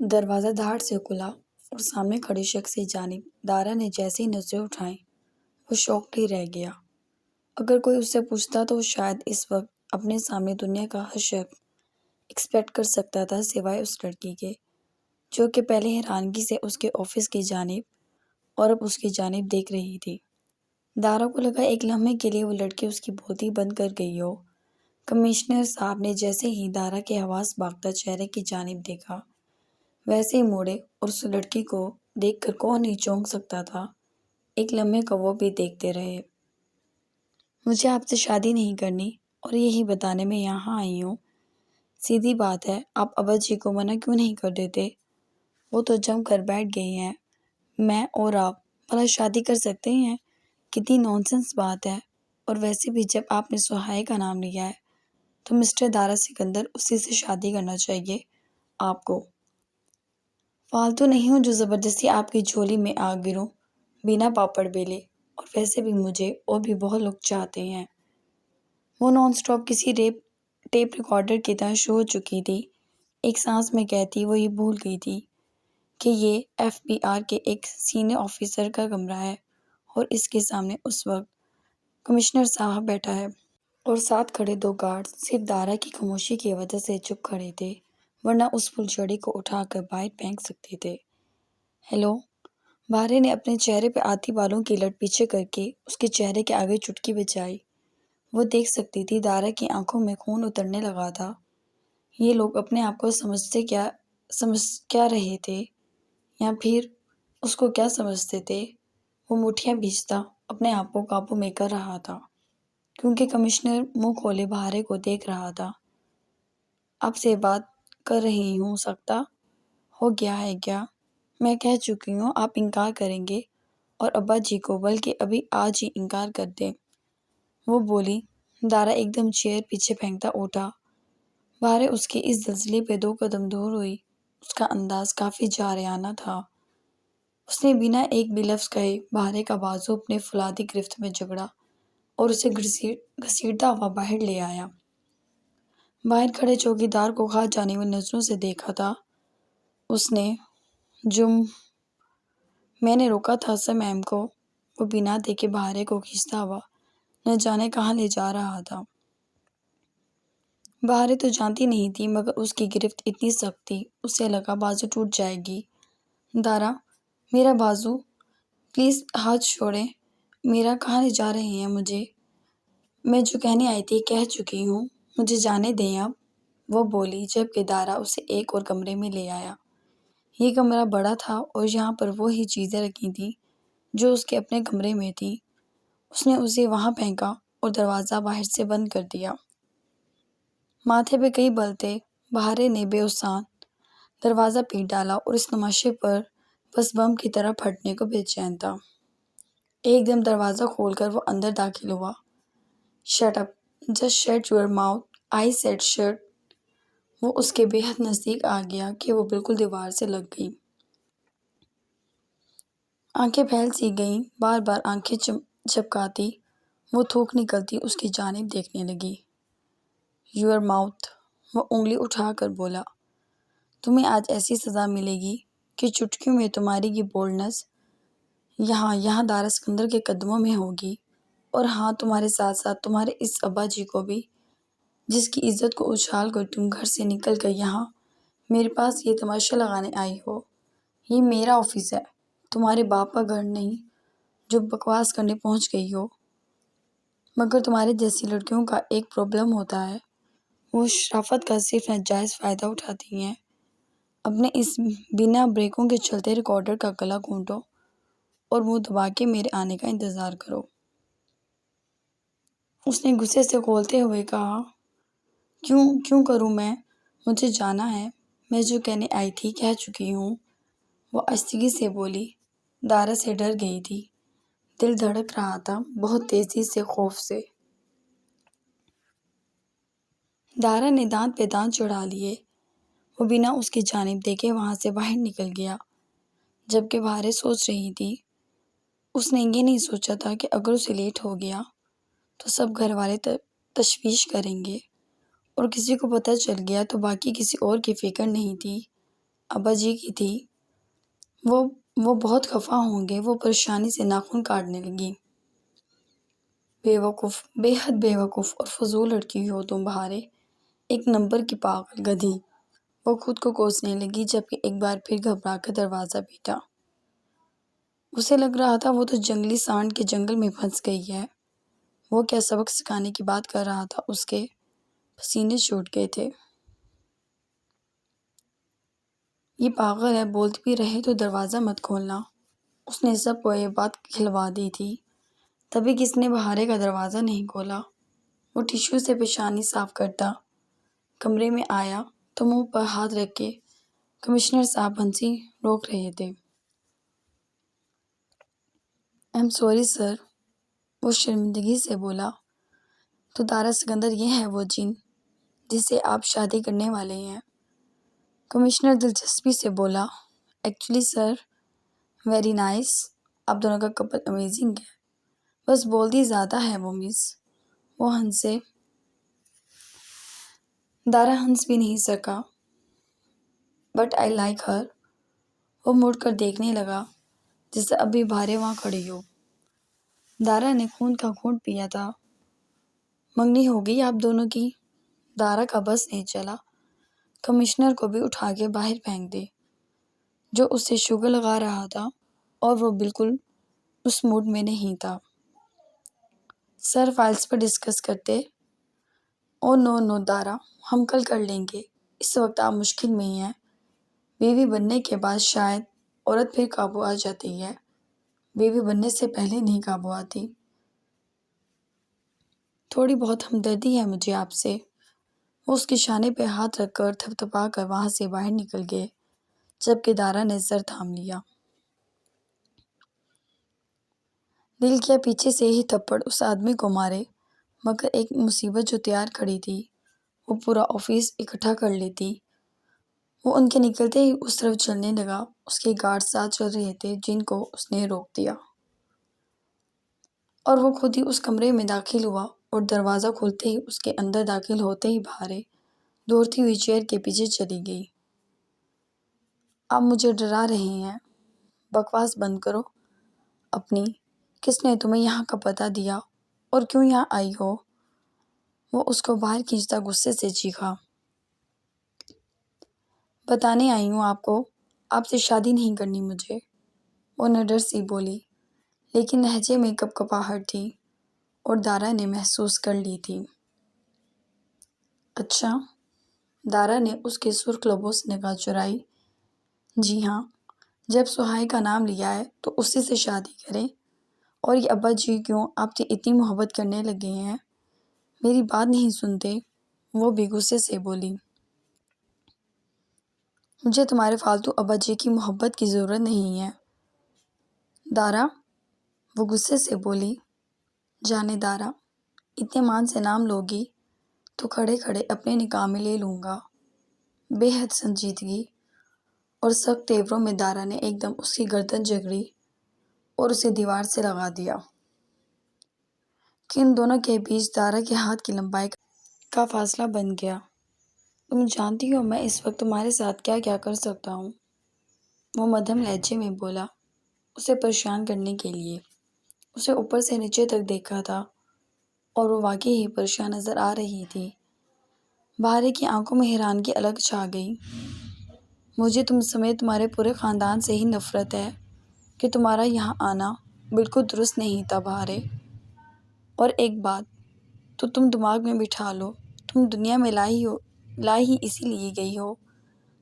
دروازہ دھاڑ سے کھلا اور سامنے کھڑے شخص کی جانب دارا نے جیسے ہی نظریں اٹھائیں وہ شاکڈ ہی رہ گیا۔ اگر کوئی اس سے پوچھتا تو وہ شاید اس وقت اپنے سامنے دنیا کا ہر شخص ایکسپیکٹ کر سکتا تھا سوائے اس لڑکی کے، جو کہ پہلے حیرانگی سے اس کے آفس کی جانب اور اب اس کی جانب دیکھ رہی تھی۔ دارا کو لگا ایک لمحے کے لیے وہ لڑکی اس کی بولتی بند کر گئی ہو۔ کمشنر صاحب نے جیسے ہی دارا کے حواس باختہ چہرے کی جانب دیکھا ویسے ہی موڑے اور اس لڑکی کو دیکھ کر کون نہیں چونک سکتا تھا، ایک لمحے کو وہ بھی دیکھتے رہے۔ مجھے آپ سے شادی نہیں کرنی اور یہی بتانے میں یہاں آئی ہوں۔ سیدھی بات ہے، آپ ابا جی کو منع کیوں نہیں کر دیتے؟ وہ تو جم کر بیٹھ گئی ہیں۔ میں اور آپ بھلا شادی کر سکتے ہیں؟ کتنی نونسنس بات ہے۔ اور ویسے بھی جب آپ نے سہائے کا نام لیا ہے تو مسٹر دارا سکندر اسی سے شادی کرنا چاہیے آپ کو۔ فالتو نہیں ہوں جو زبردستی آپ کی جھولی میں آ گروں بنا پاپڑ بیلے، اور ویسے بھی مجھے اور بھی بہت لوگ چاہتے ہیں۔ وہ نان سٹاپ کسی ٹیپ ریکارڈر کی طرح شو ہو چکی تھی۔ ایک سانس میں کہتی وہ یہ بھول گئی تھی کہ یہ FBI کے ایک سینئر آفیسر کا کمرہ ہے اور اس کے سامنے اس وقت کمشنر صاحب بیٹھا ہے اور ساتھ کھڑے دو گارڈ صرف دارا کی خاموشی کی وجہ سے چپ کھڑے تھے، ورنہ اس پھلجھڑی کو اٹھا کر باہر پھینک سکتے تھے۔ ہیلو۔ بارے نے اپنے چہرے پہ آتی بالوں کی لٹ پیچھے کر کے اس کے چہرے کے آگے چٹکی بجائی۔ وہ دیکھ سکتی تھی دارا کی آنکھوں میں خون اترنے لگا تھا۔ یہ لوگ اپنے آپ کو سمجھ کیا رہے تھے، یا پھر اس کو کیا سمجھتے تھے؟ وہ مٹھیاں بھیجتا اپنے آپ کو قابو میں کر رہا تھا، کیونکہ کمشنر منہ کھولے بہارے کو دیکھ رہا تھا۔ آپ سے بات کر رہی ہوں، سکتا ہو گیا ہے کیا؟ میں کہہ چکی ہوں آپ انکار کریں گے اور ابا جی کو بلکہ ابھی آج ہی انکار کر دیں، وہ بولی۔ دارا ایک دم چیئر پیچھے پھینکتا اٹھا۔ بہارے اس کے اس زلزلے پہ 2 قدم دور ہوئی۔ اس کا انداز کافی جارحانہ تھا۔ اس نے بنا ایک بھی لفظ کہے بہارے کا بازو اپنے فولادی گرفت میں جکڑا اور اسے گھسیٹتا ہوا باہر لے آیا۔ باہر کھڑے چوکیدار کو کھا جانے والی نظروں سے دیکھا تھا اس نے۔ میں نے روکا تھا سر میم کو، وہ بنا دیکھے بہارے کو کھینچتا ہوا نہ جانے کہاں لے جا رہا تھا۔ بہارے تو جانتی نہیں تھی مگر اس کی گرفت اتنی سخت تھی اسے لگا بازو ٹوٹ جائے گی۔ دارا، میرا بازو، پلیز ہاتھ چھوڑیں، میرا کہاں لے جا رہے ہیں مجھے؟ میں جو کہنے آئی تھی کہہ چکی ہوں، مجھے جانے دیں اب، وہ بولی جبکہ دارا اسے ایک اور کمرے میں لے آیا۔ یہ کمرہ بڑا تھا اور یہاں پر وہی چیزیں رکھی تھیں جو اس کے اپنے کمرے میں تھیں۔ اس نے اسے وہاں پھینکا اور دروازہ باہر سے بند کر دیا۔ ماتھے پہ کئی بل تھے۔ بہارے نے بے احساس دروازہ پیٹ ڈالا اور اس تماشے پر بس بم کی طرح پھٹنے کو بے چین تھا۔ ایک دم دروازہ کھول کر وہ اندر داخل ہوا۔ Shut up, just shut your mouth, I said shut. وہ اس کے بے حد نزدیک آ گیا کہ وہ بالکل دیوار سے لگ گئی۔ آنکھیں پھیل سی گئیں، بار بار آنکھیں جھپکاتی وہ تھوک نکلتی اس کی جانب دیکھنے لگی۔ یور ماؤتھ، وہ انگلی اٹھا کر بولا۔ تمہیں آج ایسی سزا ملے گی کہ چٹکیوں میں تمہاری یہ بولڈنس یہاں دارا سکندر کے قدموں میں ہوگی، اور ہاں تمہارے ساتھ ساتھ تمہارے اس ابا جی کو بھی، جس کی عزت کو اچھال کر تم گھر سے نکل کر یہاں میرے پاس یہ تماشا لگانے آئی ہو۔ یہ میرا آفس ہے، تمہارے باپ کا گھر نہیں جو بکواس کرنے پہنچ گئی ہو۔ مگر تمہارے جیسی لڑکیوں کا ایک پرابلم ہوتا ہے، وہ شرافت کا صرف ناجائز فائدہ اٹھاتی ہیں۔ اپنے اس بنا بریکوں کے چلتے ریکارڈر کا گلا گھونٹو اور منہ دبا کے میرے آنے کا انتظار کرو۔ اس نے غصے سے کھولتے ہوئے کہا۔ کیوں کروں میں؟ مجھے جانا ہے، میں جو کہنے آئی تھی کہہ چکی ہوں، وہ آہستگی سے بولی۔ دارا سے ڈر گئی تھی، دل دھڑک رہا تھا بہت تیزی سے خوف سے۔ دارا نے دانت پہ دانت چڑھا لیے۔ وہ بنا اس کی جانب دیکھے وہاں سے باہر نکل گیا۔ جبکہ بہارے سوچ رہی تھی، اس نے یہ نہیں سوچا تھا کہ اگر اسے لیٹ ہو گیا تو سب گھر والے تشویش کریں گے، اور کسی کو پتہ چل گیا تو باقی کسی اور کی فکر نہیں تھی۔ ابا جی کی تھی، وہ وہ بہت خفا ہوں گے۔ وہ پریشانی سے ناخن کاٹنے لگی۔ بے وقوف، بے حد بے وقوف اور فضول لڑکی ہو تم بہارے، ایک نمبر کی پاگل گدھی۔ وہ خود کو کوسنے لگی جبکہ ایک بار پھر گھبرا کر دروازہ پیٹا۔ اسے لگ رہا تھا وہ تو جنگلی سانڈ کے جنگل میں پھنس گئی ہے۔ وہ کیا سبق سکھانے کی بات کر رہا تھا، اس کے پسینے چھوٹ گئے تھے۔ یہ پاگل ہے، بولتی بھی رہے تو دروازہ مت کھولنا۔ اس نے سب کو یہ بات کھلوا دی تھی، تبھی کس نے بہارے کا دروازہ نہیں کھولا۔ وہ ٹشو سے پیشانی صاف کرتا کمرے میں آیا تو منہ پر ہاتھ رکھ کے کمشنر صاحب ہنسی روک رہے تھے۔ "آئی ایم سوری سر"، وہ شرمندگی سے بولا۔ "تو دارا سکندر یہ ہے وہ جن جس سے آپ شادی کرنے والے ہیں؟" کمشنر دلچسپی سے بولا۔ "ایکچولی سر، ویری نائس، آپ دونوں کا کپل امیزنگ ہے، بس بولتی زیادہ ہے وہ مس"۔ وہ ہنسے۔ دارا ہنس بھی نہیں سکا۔ "بٹ آئی لائک ہر"۔ وہ مڑ کر دیکھنے لگا جیسے ابھی بہارے وہاں کھڑی ہو۔ دارا نے خون کا گھونٹ پیا تھا۔ "منگنی ہو گئی آپ دونوں کی"۔ دارا کا بس نہیں چلا۔ کمشنر کو بھی اٹھا کے باہر پھینک دے، جو اس سے شوگر لگا رہا تھا، اور وہ بالکل اس موڈ میں نہیں تھا۔ "سر، فائلز پر ڈسکس کرتے"۔ "او نو نو دارا، ہم کل کر لیں گے، اس وقت آپ مشکل میں ہیں۔ بیوی بننے کے بعد شاید عورت پھر قابو آ جاتی ہے، بیوی بننے سے پہلے نہیں قابو آتی۔ تھوڑی بہت ہمدردی ہے مجھے آپ سے"۔ وہ اس کے شانے پہ ہاتھ رکھ کر تھپتھپا کر وہاں سے باہر نکل گئے، جبکہ دارا نے سر تھام لیا۔ دل کیا پیچھے سے ہی تھپڑ اس آدمی کو مارے، مگر ایک مصیبت جو تیار کھڑی تھی، وہ پورا آفس اکٹھا کر لیتی۔ وہ ان کے نکلتے ہی اس طرف چلنے لگا۔ اس کے گارڈ ساتھ چل رہے تھے جن کو اس نے روک دیا، اور وہ خود ہی اس کمرے میں داخل ہوا، اور دروازہ کھلتے ہی اس کے اندر داخل ہوتے ہی بہارے دوڑتی ہوئی چیئر کے پیچھے چلی گئی۔ "آپ مجھے ڈرا رہے ہیں، بکواس بند کرو اپنی۔ کس نے تمہیں یہاں کا پتہ دیا اور کیوں یہاں آئی ہو؟" وہ اس کو باہر کھینچتا غصے سے چیخا۔ "بتانے آئی ہوں آپ کو، آپ سے شادی نہیں کرنی مجھے"۔ وہ نڈر سی بولی، لیکن لہجے میں کپکپاہٹ تھی، اور دارا نے محسوس کر لی تھی۔ "اچھا"، دارا نے اس کے سرخ لبوں سے نگاہ چرائی۔ "جی ہاں، جب سہائی کا نام لیا ہے تو اسی سے شادی کریں۔ اور یہ ابا جی کیوں آپ سے اتنی محبت کرنے لگے ہیں، میری بات نہیں سنتے"۔ وہ بھی غصے سے بولی۔ "مجھے تمہارے فالتو ابا جی کی محبت کی ضرورت نہیں ہے"۔ "دارا"، وہ غصے سے بولی۔ "جانے دارا، اتنے مان سے نام لوگی تو کھڑے کھڑے اپنے نکاح میں لے لوں گا"۔ بے حد سنجیدگی اور سخت تیوروں میں دارا نے ایک دم اس کی گردن جکڑی اور اسے دیوار سے لگا دیا، کہ ان دونوں کے بیچ دارا کے ہاتھ کی لمبائی کا فاصلہ بن گیا۔ "تم جانتی ہو میں اس وقت تمہارے ساتھ کیا کیا کر سکتا ہوں"، وہ مدھم لہجے میں بولا، اسے پریشان کرنے کے لیے۔ اسے اوپر سے نیچے تک دیکھا تھا، اور وہ واقعی ہی پریشان نظر آ رہی تھی۔ بہارے کی آنکھوں میں حیرانگی الگ چھا گئی۔ "مجھے تم سمیت تمہارے پورے خاندان سے ہی نفرت ہے، کہ تمہارا یہاں آنا بالکل درست نہیں تھا بہارے۔ اور ایک بات تو تم دماغ میں بٹھا لو، تم دنیا میں لائی ہی اسی لیے گئی ہو،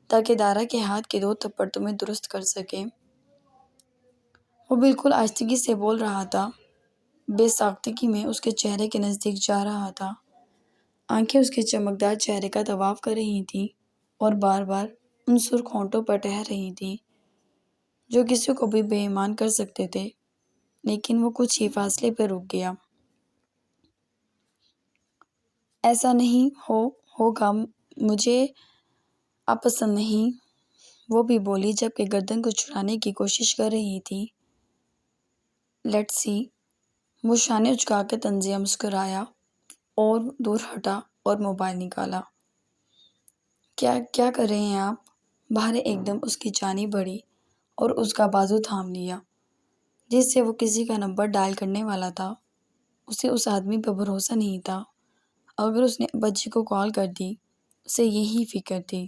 تاکہ دارا کے ہاتھ کے 2 تھپڑ تمہیں درست کر سکے"۔ وہ بالکل آہستگی سے بول رہا تھا، بے ساختگی میں اس کے چہرے کے نزدیک جا رہا تھا۔ آنکھیں اس کے چمکدار چہرے کا طواف کر رہی تھیں، اور بار بار ان سرخ ہونٹوں پر ٹہر رہی تھیں، جو کسی کو بھی بے ایمان کر سکتے تھے۔ لیکن وہ کچھ ہی فاصلے پہ رک گیا۔ "ایسا نہیں ہوگا، مجھے آپ پسند نہیں"، وہ بھی بولی جبکہ گردن کو چھڑانے کی کوشش کر رہی تھی۔ "لیٹس سی"، وہ شانے اچکا کر طنزیہ مسکرایا اور دور ہٹا اور موبائل نکالا۔ کیا کر رہے ہیں آپ"، بہارے ایک دم اس کی جانب بڑھی اور اس کا بازو تھام لیا جس سے وہ کسی کا نمبر ڈائل کرنے والا تھا۔ اسے اس آدمی پر بھروسہ نہیں تھا۔ اگر اس نے اباجی کو کال کر دی اسے یہی فکر تھی۔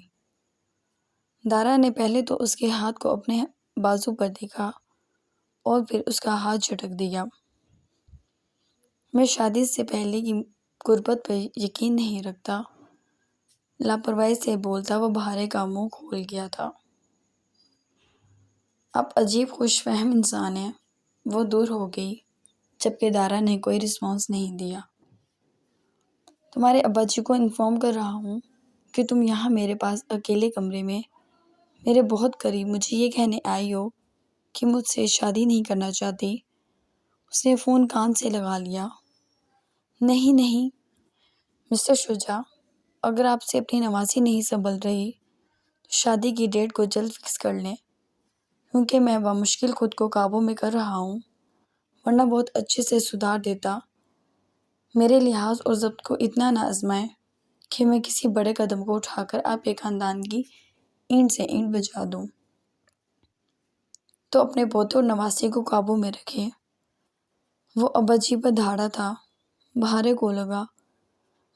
دارا نے پہلے تو اس کے ہاتھ کو اپنے بازو پر دیکھا اور پھر اس کا ہاتھ جھٹک دیا۔ میں شادی سے پہلے کی قربت پر یقین نہیں رکھتا، لاپرواہی سے بولتا وہ بہارے کا منہ کھول گیا تھا۔ آپ عجیب خوش فہم انسان ہیں۔ وہ دور ہو گئی جبکہ دارا نے کوئی رسپانس نہیں دیا۔ تمہارے اباجی کو انفارم کر رہا ہوں کہ تم یہاں میرے پاس اکیلے کمرے میں میرے بہت قریب مجھے یہ کہنے آئی ہو کہ مجھ سے شادی نہیں کرنا چاہتی۔ اس نے فون کان سے لگا لیا۔ نہیں نہیں مسٹر شجاع، اگر آپ سے اپنی نوازی نہیں سنبھل رہی تو شادی کی ڈیٹ کو جلد فکس کر لیں، کیونکہ میں بمشکل خود کو قابو میں کر رہا ہوں، ورنہ بہت اچھے سے سدھار دیتا۔ میرے لحاظ اور ضبط کو اتنا نہ آزمائیں کہ میں کسی بڑے قدم کو اٹھا کر آپ کے خاندان کی اینٹ سے اینٹ بجا دوں۔ تو اپنے پوتے اور نواسے کو قابو میں رکھیں۔ وہ اباجی پر دھاڑا تھا۔ بہارے کو لگا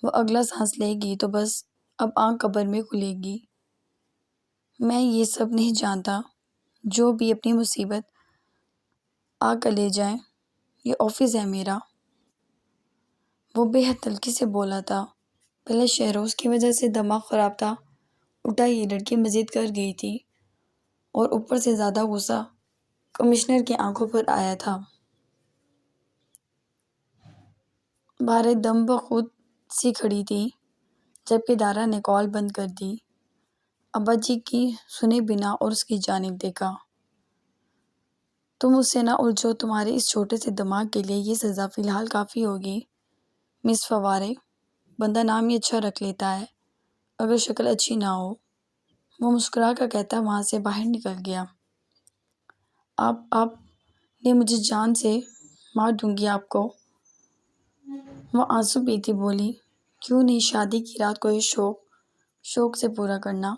وہ اگلا سانس لے گی تو بس اب آنکھ قبر میں کھلے گی۔ میں یہ سب نہیں جانتا، جو بھی اپنی مصیبت آ کر لے جائیں، یہ آفس ہے میرا۔ وہ بے حد تلخی سے بولا تھا۔ پہلے شہروز کی وجہ سے دماغ خراب تھا، الٹا یہ لڑکی مزید کر گئی تھی اور اوپر سے زیادہ غصہ کمشنر کی آنکھوں پر آیا تھا۔ بہارے دم بخود سی کھڑی تھی جبکہ دارا نے کال بند کر دی۔ اباجی کی سنے بنا اور اس کی جانب دیکھا۔ تم اس سے نہ الجھو، تمہارے اس چھوٹے سے دماغ کے لیے یہ سزا فی الحال کافی ہوگی مس فوارے۔ بندہ نام ہی اچھا رکھ لیتا ہے اگر شکل اچھی نہ ہو۔ وہ مسکرا کر کہتا وہاں سے باہر نکل گیا۔ آپ نے مجھے جان سے مار دوں گی آپ کو۔ وہ آنسو پیتی بولی، کیوں نہیں شادی کی رات کو یہ شوق سے پورا کرنا؟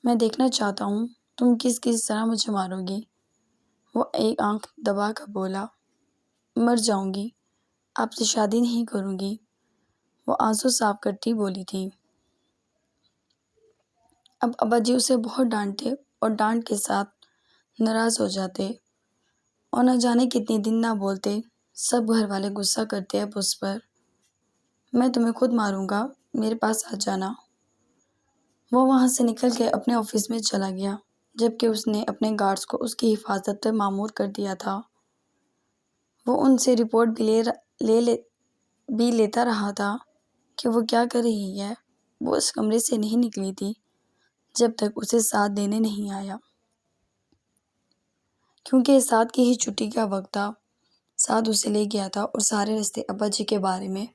میں دیکھنا چاہتا ہوں تم کس طرح مجھے مارو گی۔ وہ ایک آنکھ دبا کر بولا، مر جاؤں گی، آپ سے شادی نہیں کروں گی۔ وہ آنسو صاف کرتی بولی تھی۔ اب اباجی اسے بہت ڈانٹتے اور ڈانٹ کے ساتھ ناراض ہو جاتے اور نہ جانے کتنے دن نہ بولتے۔ سب گھر والے غصہ کرتے اب اس پر۔ میں تمہیں خود ماروں گا، میرے پاس آ جانا۔ وہ وہاں سے نکل کے اپنے آفس میں چلا گیا جبکہ اس نے اپنے گارڈز کو اس کی حفاظت پر مامور کر دیا تھا۔ وہ ان سے رپورٹ بھی لیتا رہا تھا کہ وہ کیا کر رہی ہے۔ وہ اس کمرے سے نہیں نکلی تھی جب تک اسے ساتھ دینے نہیں آیا، کیونکہ ساتھ کی ہی چھٹی کا وقت تھا۔ ساتھ اسے لے گیا تھا اور سارے رستے اباجی کے بارے میں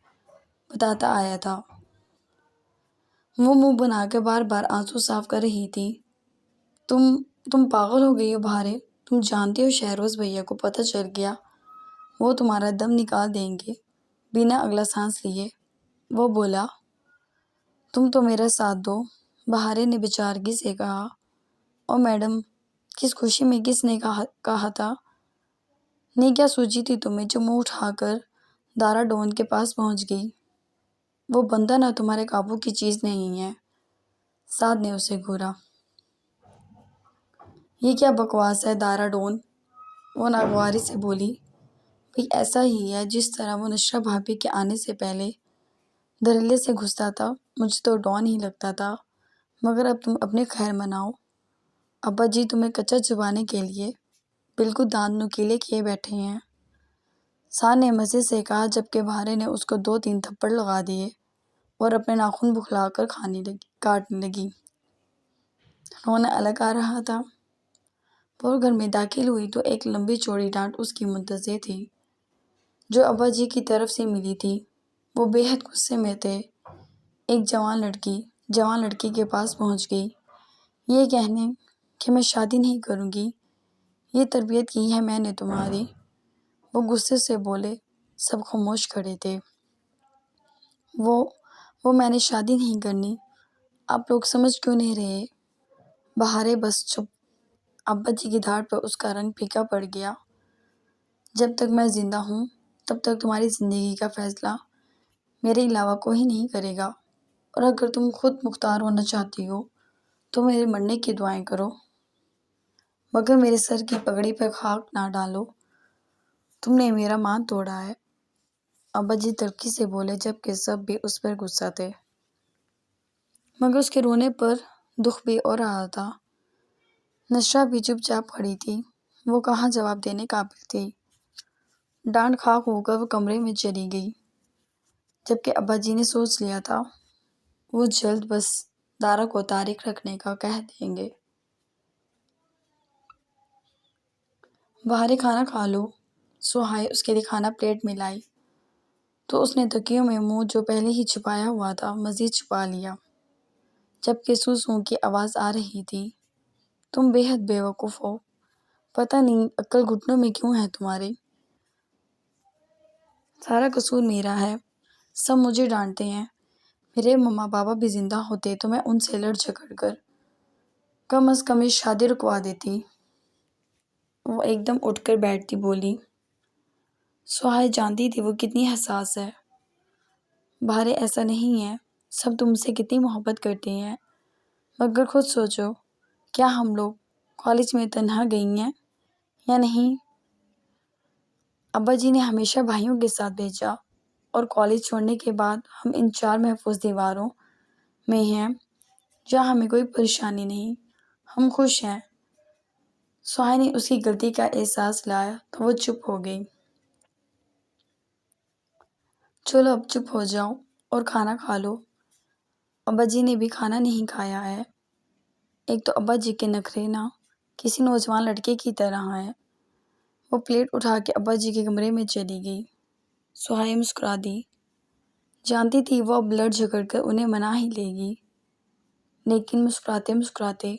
بتاتا آیا تھا۔ وہ منہ بنا کر بار بار آنسو صاف کر رہی تھی۔ تم پاگل ہو گئی ہو بہارے، تم جانتی ہو شہروز بھیا کو پتہ چل گیا وہ تمہارا دم نکال دیں گے بنا اگلا سانس لیے۔ وہ بولا، تم تو میرا ساتھ دو، بہارے نے بیچارگی سے کہا۔ او میڈم، کس خوشی میں کس نے کہا تھا؟ نے کیا سوچی تھی تمہیں جو منہ اٹھا کر دارا ڈون کے پاس پہنچ گئی؟ وہ بندہ نہ تمہارے قابو کی چیز نہیں ہے۔ سعد نے اسے گھورا۔ یہ کیا بکواس ہے دارا ڈون؟ وہ ناگواری سے بولی۔ بھئی ایسا ہی ہے جس طرح وہ نشرہ بھابی کے آنے سے پہلے دھڑلے سے گھستا تھا، مجھے تو ڈون ہی لگتا تھا، مگر اب تم اپنی خیر مناؤ۔ اباجی تمہیں کچا چبانے کے لیے بالکل دانت نکیلے کیے بیٹھے ہیں، سعد نے مزے سے کہا جبکہ بہارے نے اس کو 2-3 تھپڑ لگا دیے اور اپنے ناخن بکھلا کر کاٹنے لگی۔ رونا الگ آ رہا تھا۔ وہ گھر میں داخل ہوئی تو ایک لمبی چوڑی ڈانٹ اس کی منتظر تھی جو اباجی کی طرف سے ملی تھی۔ وہ بے حد غصے میں تھے۔ ایک جوان لڑکی کے پاس پہنچ گئی، یہ کہنے کہ میں شادی نہیں کروں گی، یہ تربیت کی ہے میں نے تمہاری۔ وہ غصے سے بولے۔ سب خاموش کھڑے تھے۔ وہ میں نے شادی نہیں کرنی، آپ لوگ سمجھ کیوں نہیں رہے؟ بہارے بس چپ۔ ابا جی کی دھاڑ پر اس کا رنگ پھیکا پڑ گیا۔ جب تک میں زندہ ہوں تب تک تمہاری زندگی کا فیصلہ میرے علاوہ کوئی نہیں کرے گا، اور اگر تم خود مختار ہونا چاہتی ہو تو میرے مرنے کی دعائیں کرو، مگر میرے سر کی پگڑی پر خاک نہ ڈالو۔ تم نے میرا مان توڑا ہے، ابا جی تلخی سے بولے، جبکہ سب بھی اس پر غصہ تھے، مگر اس کے رونے پر دکھ بھی ہو رہا تھا۔ نشرہ بھی چپ چاپ کھڑی تھی، وہ کہاں جواب دینے قابل تھی۔ ڈانٹ خاک ہو کر وہ کمرے میں چلی گئی، جبکہ ابا جی نے سوچ لیا تھا وہ جلد بس دارا کو تاریخ رکھنے کا کہہ دیں گے۔ بہارے کھانا کھا لو۔ سہائے اس کے لیے کھانا پلیٹ میں لائی تو اس نے تکیوں میں منہ جو پہلے ہی چھپایا ہوا تھا مزید چھپا لیا، جبکہ سو سو کی آواز آ رہی تھی۔ تم بے حد بیوقوف ہو، پتہ نہیں عقل گھٹنوں میں کیوں ہے تمہاری۔ سارا قصور میرا ہے، سب مجھے ڈانٹتے ہیں۔ میرے ماما بابا بھی زندہ ہوتے تو میں ان سے لڑ جھگڑ کر کم از کم یہ شادی رکوا دیتی۔ وہ ایک دم اٹھ کر بیٹھتی بولی۔ سہائے جانتی تھی وہ کتنی حساس ہے۔ بہارے ایسا نہیں ہے، سب تم سے کتنی محبت کرتے ہیں، مگر خود سوچو، کیا ہم لوگ کالج میں تنہا گئی ہیں یا نہیں؟ ابا جی نے ہمیشہ بھائیوں کے ساتھ بھیجا، اور کالج چھوڑنے کے بعد ہم ان چار محفوظ دیواروں میں ہیں جہاں ہمیں کوئی پریشانی نہیں، ہم خوش ہیں۔ سہائے نے اس کی غلطی کا احساس لایا تو وہ چپ ہو گئی۔ چلو اب چپ ہو جاؤ اور کھانا کھا لو۔ ابا جی نے بھی کھانا نہیں کھایا ہے۔ ایک تو ابا جی کے نخرے نہ کسی نوجوان لڑکے کی طرح ہیں۔ وہ پلیٹ اٹھا کے ابا جی کے کمرے میں چلی گئی۔ سہائے مسکرا دی، جانتی تھی وہ اب لڑ جھگڑ کر انہیں منا ہی لے گی، لیکن مسکراتے مسکراتے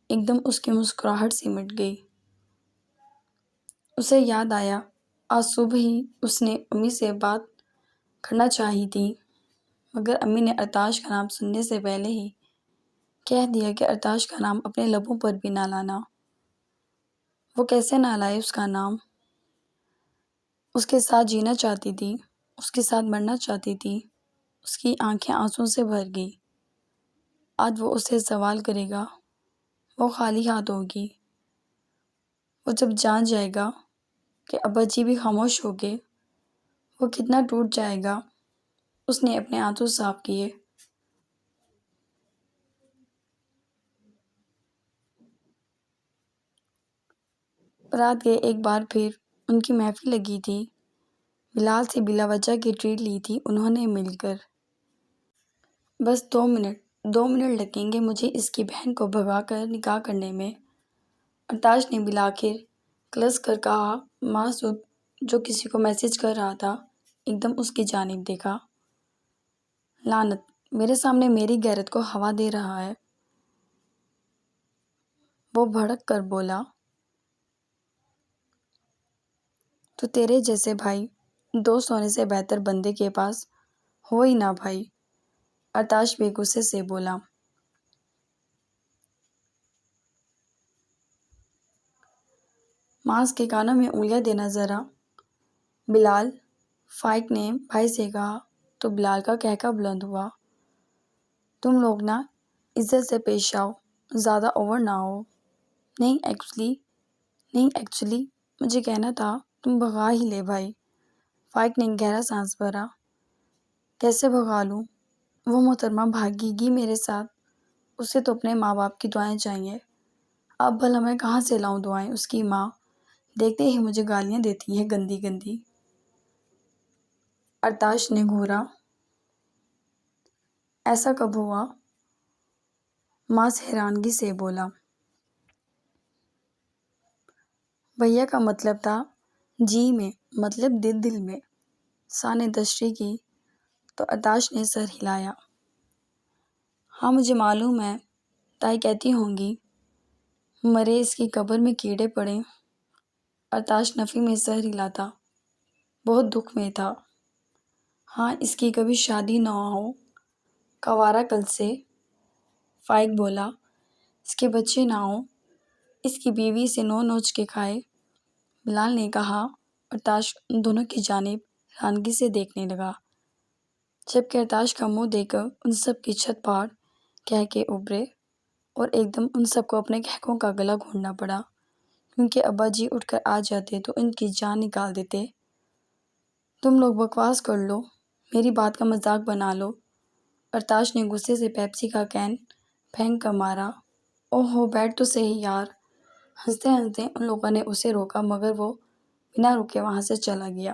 ایک دم اس کی مسکراہٹ سمٹ گئی۔ اسے یاد آیا آج صبح ہی اس نے امی سے بات کرنا چاہی تھی، مگر امی نے ارتاش کا نام سننے سے پہلے ہی کہہ دیا کہ ارتاش کا نام اپنے لبوں پر بھی نہ لانا۔ وہ کیسے نہ لائے اس کا نام؟ اس کے ساتھ جینا چاہتی تھی، اس کے ساتھ مرنا چاہتی تھی۔ اس کی آنکھیں آنسوں سے بھر گئی۔ آج وہ اسے سوال کرے گا، وہ خالی ہاتھ ہوگی۔ وہ جب جان جائے گا کہ ابا جی بھی خاموش ہو گئے، وہ کتنا ٹوٹ جائے گا۔ اس نے اپنے آنسو صاف کیے۔ رات گئے ایک بار پھر ان کی محفل لگی تھی۔ بلال سے بلا وجہ کی ٹریٹ لی تھی انہوں نے مل کر۔ بس 2 منٹ لگیں گے مجھے اس کی بہن کو بھگا کر نکاح کرنے میں، ارتاش نے بالآخر کلس کر کہا۔ مسعود جو کسی کو میسج کر رہا تھا ایک دم اس کی جانب دیکھا۔ لعنت، میرے سامنے میری غیرت کو ہوا دے رہا ہے، وہ بھڑک کر بولا۔ تو تیرے جیسے بھائی دوست ہونے سے بہتر بندے کے پاس ہو ہی نہ بھائی، ارتاش بھی غصے سے بولا۔ ماس کے کانوں میں انگلیاں دینا ذرا، بلال، فائق نے بھائی سے کہا تو بلال کا کہکہ بلند ہوا۔ تم لوگ نا عزت سے پیش آؤ، زیادہ اوور نہ ہو۔ نہیں ایکچولی مجھے کہنا تھا تم بھگا ہی لے بھائی۔ فائق نے گہرا سانس بھرا۔ کیسے بھگا لوں؟ وہ محترمہ بھاگے گی میرے ساتھ، اسے تو اپنے ماں باپ کی دعائیں چاہیے۔ اب بھلا میں کہاں سے لاؤں دعائیں؟ اس کی ماں دیکھتے ہی مجھے گالیاں دیتی ہے گندی گندی۔ ارتاش نے گھورا۔ ایسا کب ہوا؟ ماس حیرانگی سے بولا۔ بھیا کا مطلب تھا جی میں، مطلب دل میں۔ سا نے تشریح کی تو ارتاش نے سر ہلایا۔ ہاں مجھے معلوم ہے، تائی کہتی ہوں گی مرے اس کی قبر میں کیڑے پڑے۔ ارتاش نفی میں سر ہلاتا بہت دکھ میں تھا۔ ہاں اس کی کبھی شادی نہ ہو، کنوارا کل سے، فائق بولا۔ اس کے بچے نہ ہوں، اس کی بیوی سے نوچ کے کھائے، بلال نے کہا۔ ارتاش ان دونوں کی جانب حیرانگی سے دیکھنے لگا، جبکہ ارتاش کا منہ دیکھ کر ان سب کی چھت پھاڑ کہکے ابھرے اور ایک دم ان سب کو اپنے کہکوں کا گلا گھونٹنا پڑا، کیونکہ ابا جی اٹھ کر آ جاتے تو ان کی جان نکال دیتے۔ تم لوگ بکواس کر لو، میری بات کا مذاق بنا لو۔ ارتاش نے غصے سے پیپسی کا کین پھینک کر مارا۔ اوہو بیٹھ تو صحیح یار۔ ہنستے ہنستے ان لوگوں نے اسے روکا مگر وہ بنا رکے وہاں سے چلا گیا۔